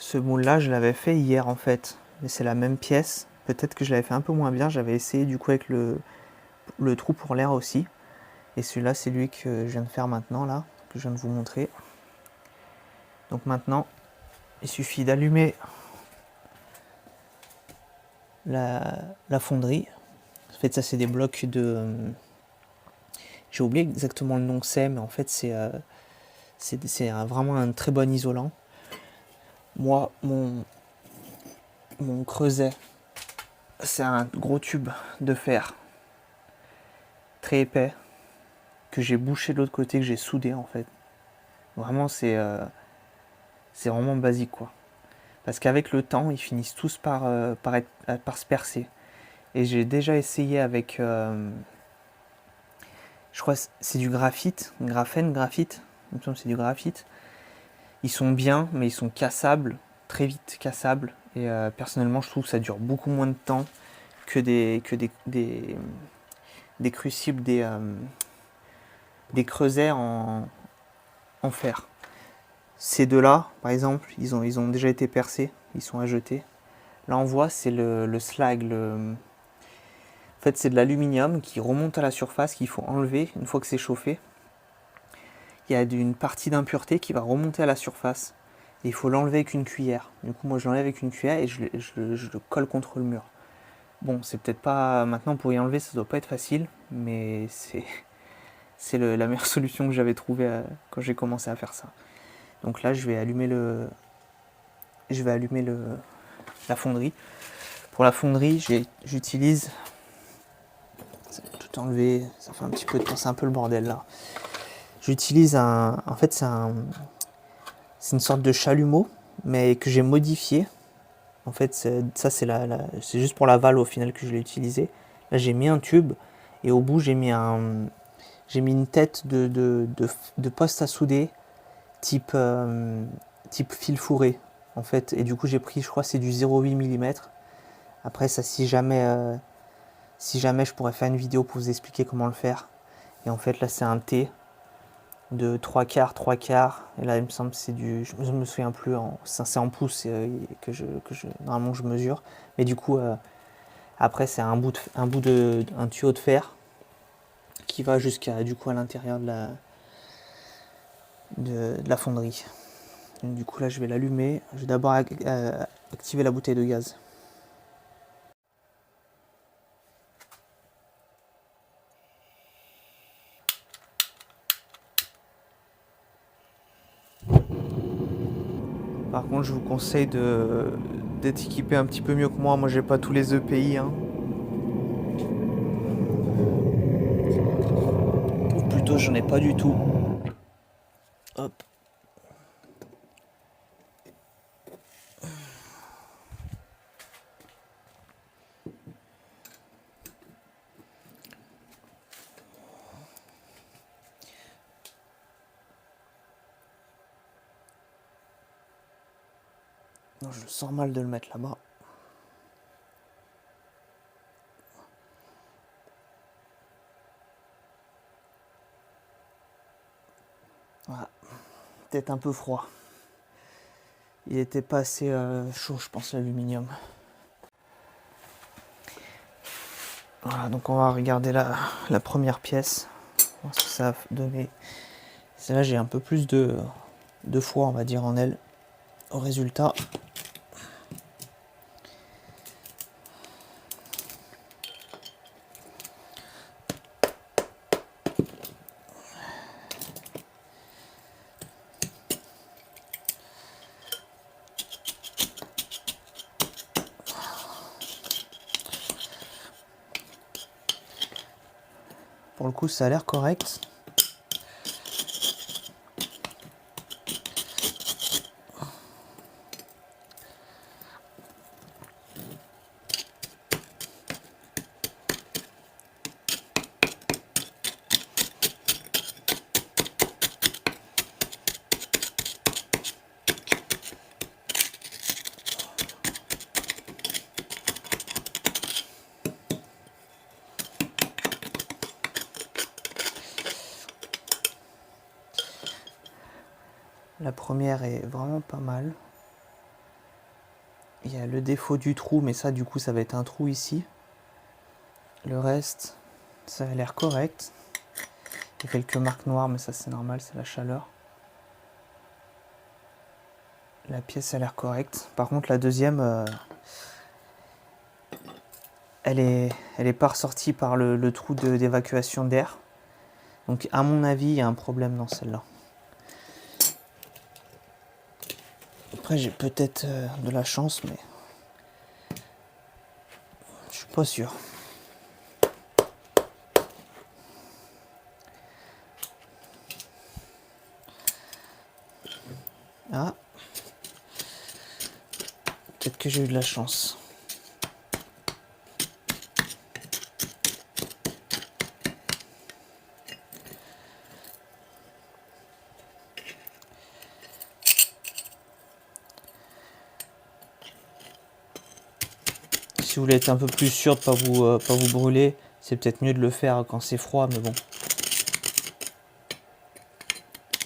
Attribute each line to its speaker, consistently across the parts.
Speaker 1: Ce moule-là, je l'avais fait hier en fait, mais c'est la même pièce. Peut-être que je l'avais fait un peu moins bien. J'avais essayé du coup avec le trou pour l'air aussi. Et celui-là, c'est lui que je viens de faire maintenant, là, que je viens de vous montrer. Donc maintenant, il suffit d'allumer la fonderie. En fait, ça, c'est des blocs de... J'ai oublié exactement le nom que c'est, mais en fait, c'est vraiment un très bon isolant. Moi, mon creuset, c'est un gros tube de fer très épais que j'ai bouché de l'autre côté, que j'ai soudé en fait. Vraiment, c'est vraiment basique quoi. Parce qu'avec le temps, ils finissent tous par se percer. Et j'ai déjà essayé avec, je crois que c'est du graphite, graphite, il me semble que c'est du graphite. Ils sont bien, mais ils sont cassables, très vite cassables. Et personnellement, je trouve que ça dure beaucoup moins de temps que des crucibles, des creusets en fer. Ces deux-là, par exemple, ils ont déjà été percés, ils sont à jeter. Là, on voit, c'est le slag. En fait, c'est de l'aluminium qui remonte à la surface, qu'il faut enlever une fois que c'est chauffé. Il y a une partie d'impureté qui va remonter à la surface. Et il faut l'enlever avec une cuillère. Du coup, moi, je l'enlève avec une cuillère et je le colle contre le mur. Bon, c'est peut-être pas... Maintenant, pour y enlever, ça doit pas être facile, mais c'est la meilleure solution que j'avais trouvée quand j'ai commencé à faire ça. Donc là, je vais allumer la fonderie. Pour la fonderie, j'utilise... Tout enlever, ça fait un petit peu de temps, c'est un peu le bordel là. J'utilise en fait c'est une sorte de chalumeau, mais que j'ai modifié. En fait, ça c'est juste pour la valve au final que je l'ai utilisé. Là, j'ai mis un tube et au bout j'ai mis une tête de poste à souder type fil fourré en fait. Et du coup, j'ai pris, je crois, c'est du 0,8 mm. Après, ça, si jamais je pourrais faire une vidéo pour vous expliquer comment le faire. Et en fait, là, c'est un T de 3 quarts. Et là, il me semble que c'est du... Je me souviens plus, c'est en pouces normalement, je mesure. Mais du coup, après, c'est un tuyau de fer qui va jusqu'à, du coup, à l'intérieur de la fonderie. Donc, du coup, là, je vais l'allumer. Je vais d'abord activer la bouteille de gaz. Par contre, je vous conseille d'être équipé un petit peu mieux que moi. Moi, j'ai pas tous les EPI, hein. Ou plutôt, j'en ai pas du tout. Hop. Non, je sens mal de le mettre là-bas. Voilà. Peut-être un peu froid. Il était pas assez chaud, je pense, l'aluminium. Voilà, donc on va regarder la première pièce. Voir ce que ça a donné. Là, j'ai un peu plus de foi, on va dire, en elle. Au résultat. Pour le coup, ça a l'air correct. La première est vraiment pas mal. Il y a le défaut du trou, mais ça du coup ça va être un trou ici. Le reste, ça a l'air correct. Il y a quelques marques noires, mais ça c'est normal, c'est la chaleur. La pièce a l'air correcte. Par contre la deuxième, elle est pas ressortie par le trou d'évacuation d'air. Donc à mon avis, il y a un problème dans celle-là. Après j'ai peut-être de la chance, mais je suis pas sûr. Ah, peut-être que j'ai eu de la chance. Si vous voulez être un peu plus sûr de pas vous brûler, c'est peut-être mieux de le faire quand c'est froid, mais bon.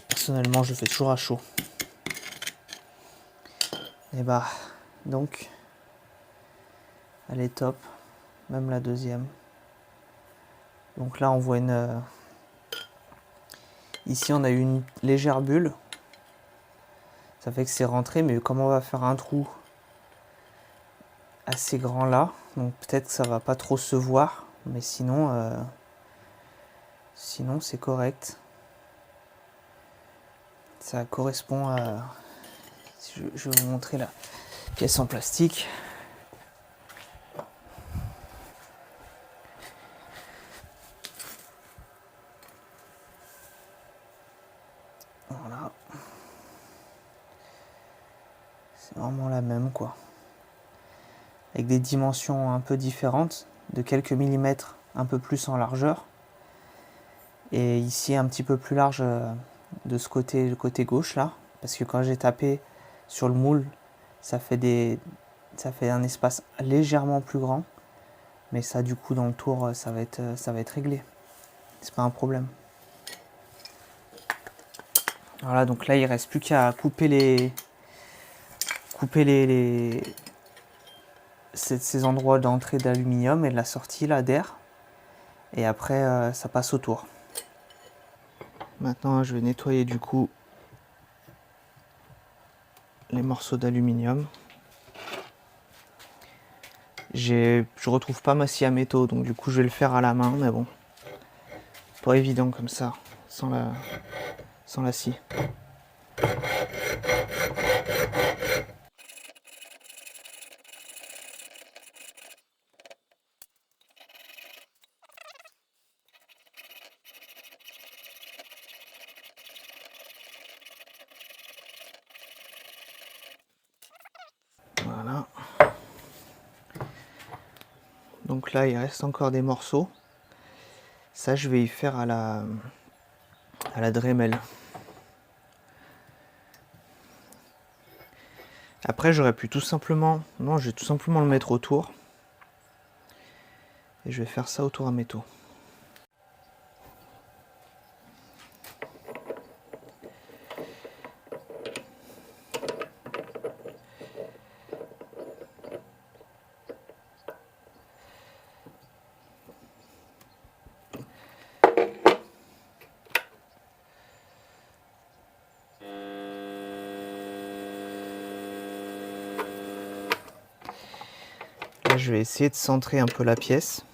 Speaker 1: Personnellement, je fais toujours à chaud. Et bah, donc, elle est top, même la deuxième. Donc là, on voit une... Ici, on a eu une légère bulle. Ça fait que c'est rentré, mais comme on va faire un trou assez grand là, donc peut-être que ça va pas trop se voir, mais sinon, sinon c'est correct. Ça correspond à... Je vais vous montrer la pièce en plastique. Voilà. C'est vraiment la même quoi. Avec des dimensions un peu différentes, de quelques millimètres un peu plus en largeur. Et ici un petit peu plus large de ce côté, le côté gauche là. Parce que quand j'ai tapé sur le moule, ça fait un espace légèrement plus grand. Mais ça du coup dans le tour, ça va être réglé. C'est pas un problème. Voilà, donc là il reste plus qu'à couper ces endroits d'entrée d'aluminium et de la sortie là d'air. Et après ça passe au tour. Maintenant je vais nettoyer du coup les morceaux d'aluminium. Je retrouve pas ma scie à métaux, donc du coup je vais le faire à la main, mais bon, pas évident comme ça, sans la scie. Voilà. Donc là il reste encore des morceaux. Ça je vais y faire à la Dremel. Après j'aurais pu tout simplement... Non, je vais tout simplement le mettre autour. Et je vais faire ça autour à métaux. Là je vais essayer de centrer un peu la pièce.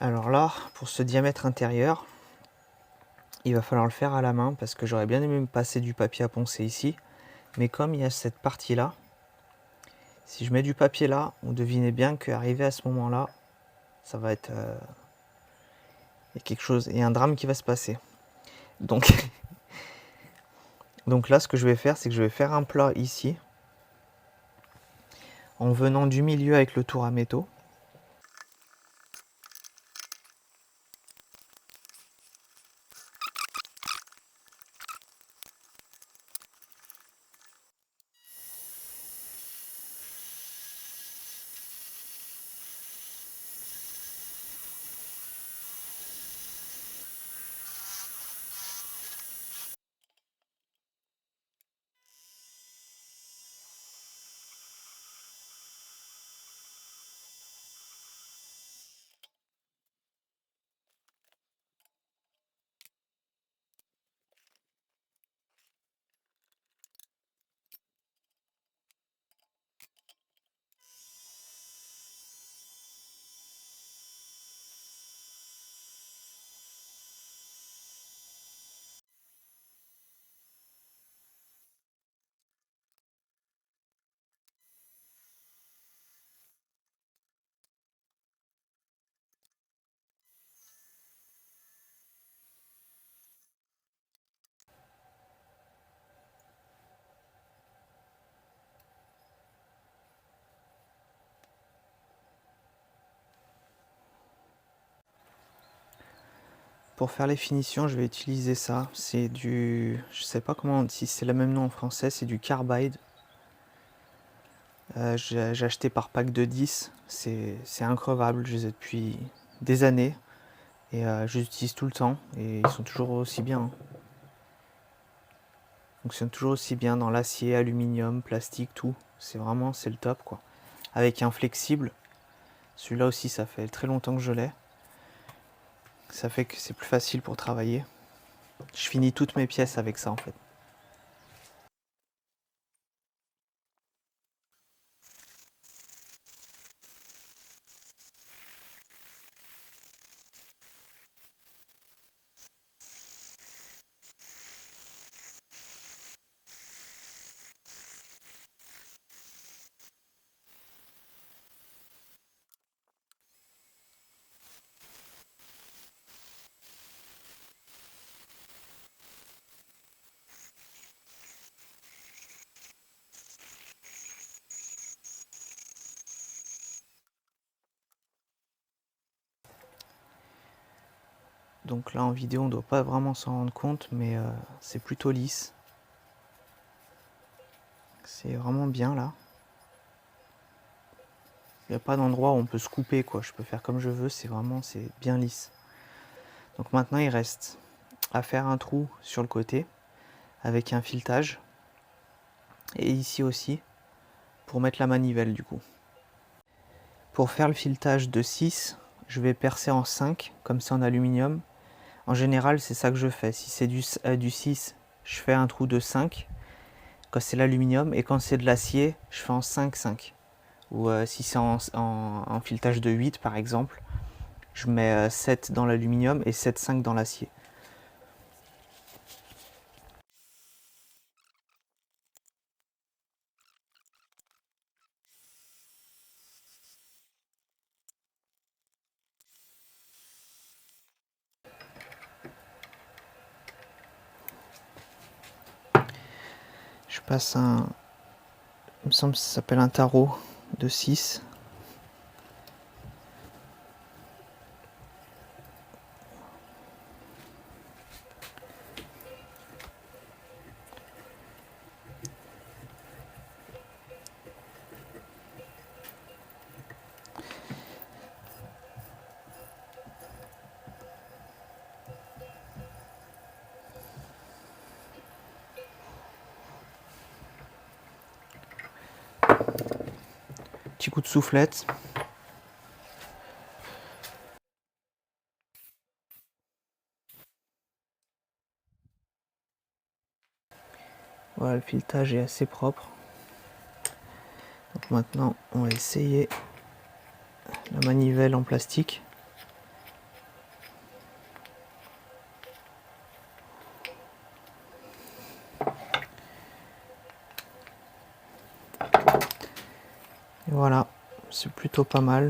Speaker 1: Alors là, pour ce diamètre intérieur, il va falloir le faire à la main parce que j'aurais bien aimé me passer du papier à poncer ici. Mais comme il y a cette partie-là, si je mets du papier là, vous devinez bien qu'arrivé à ce moment-là, ça va être... il y a quelque chose, il y a un drame qui va se passer. Donc, donc là, ce que je vais faire, c'est que je vais faire un plat ici, en venant du milieu avec le tour à métaux. Pour faire les finitions, je vais utiliser ça. C'est du... je sais pas comment, si c'est le même nom en français, c'est du carbide. J'ai acheté par pack de 10. C'est increvable, je les ai depuis des années. Et je les utilise tout le temps. Et ils sont toujours aussi bien. Hein. Ils fonctionnent toujours aussi bien dans l'acier, aluminium, plastique, tout. C'est vraiment, c'est le top quoi. Avec un flexible. Celui-là aussi, ça fait très longtemps que je l'ai. Ça fait que c'est plus facile pour travailler. Je finis toutes mes pièces avec ça en fait. Donc là en vidéo on ne doit pas vraiment s'en rendre compte, mais c'est plutôt lisse. C'est vraiment bien là. Il n'y a pas d'endroit où on peut se couper quoi. Je peux faire comme je veux, c'est vraiment c'est bien lisse. Donc maintenant il reste à faire un trou sur le côté avec un filetage. Et ici aussi pour mettre la manivelle du coup. Pour faire le filetage de 6, je vais percer en 5 comme c'est en aluminium. En général c'est ça que je fais. Si c'est du 6, je fais un trou de 5 quand c'est l'aluminium, et quand c'est de l'acier, je fais en 5-5. Ou si c'est en filetage de 8 par exemple, je mets 7 dans l'aluminium et 7-5 dans l'acier. Je passe il me semble que ça s'appelle un tarot de 6. Petit coup de soufflette. Voilà, le filetage est assez propre. Donc maintenant, on va essayer la manivelle en plastique. c'est plutôt pas mal.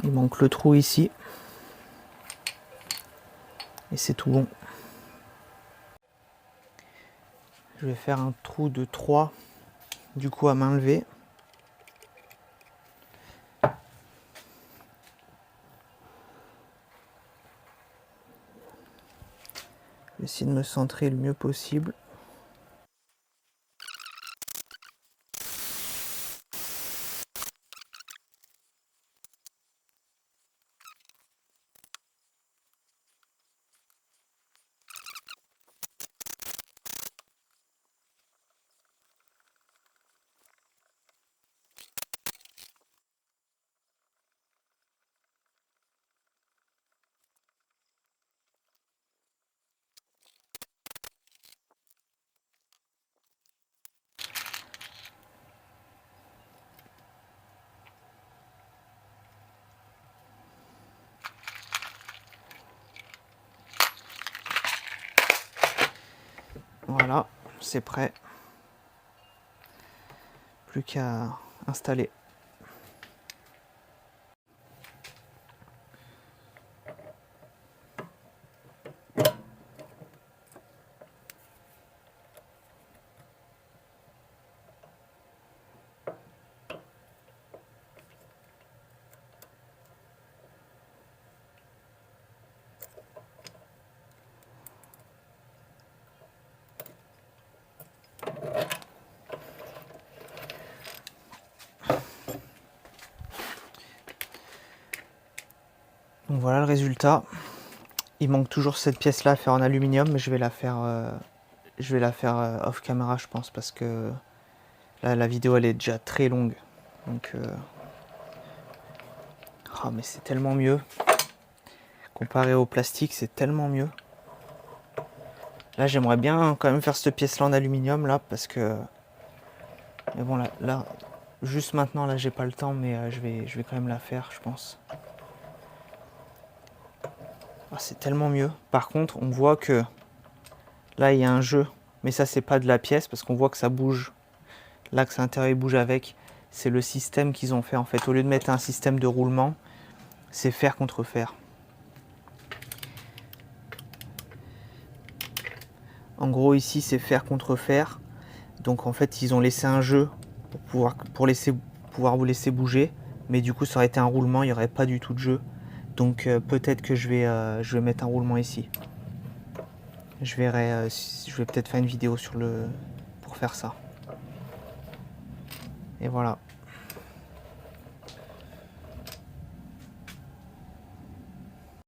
Speaker 1: Il manque le trou ici. Et c'est tout bon. Je vais faire un trou de 3 du coup à main levée. Je vais essayer de me centrer le mieux possible. Voilà, c'est prêt. Plus qu'à installer. Donc voilà le résultat. Il manque toujours cette pièce là à faire en aluminium, mais je vais la faire off caméra je pense, parce que là la vidéo elle est déjà très longue. Donc oh, mais c'est tellement mieux. Comparé au plastique, c'est tellement mieux. Là j'aimerais bien quand même faire cette pièce là en aluminium là, parce que mais bon là juste maintenant là j'ai pas le temps, mais je vais quand même la faire je pense. Ah, c'est tellement mieux. Par contre, on voit que là, il y a un jeu. Mais ça, c'est pas de la pièce parce qu'on voit que ça bouge. L'axe intérieur bouge avec. C'est le système qu'ils ont fait en fait. Au lieu de mettre un système de roulement, c'est fer contre fer. En gros, ici, c'est fer contre fer. Donc en fait, ils ont laissé un jeu pour pouvoir vous laisser bouger. Mais du coup, ça aurait été un roulement, il n'y aurait pas du tout de jeu. Donc peut-être que je vais mettre un roulement ici. Je verrai, je vais peut-être faire une vidéo pour faire ça. Et voilà.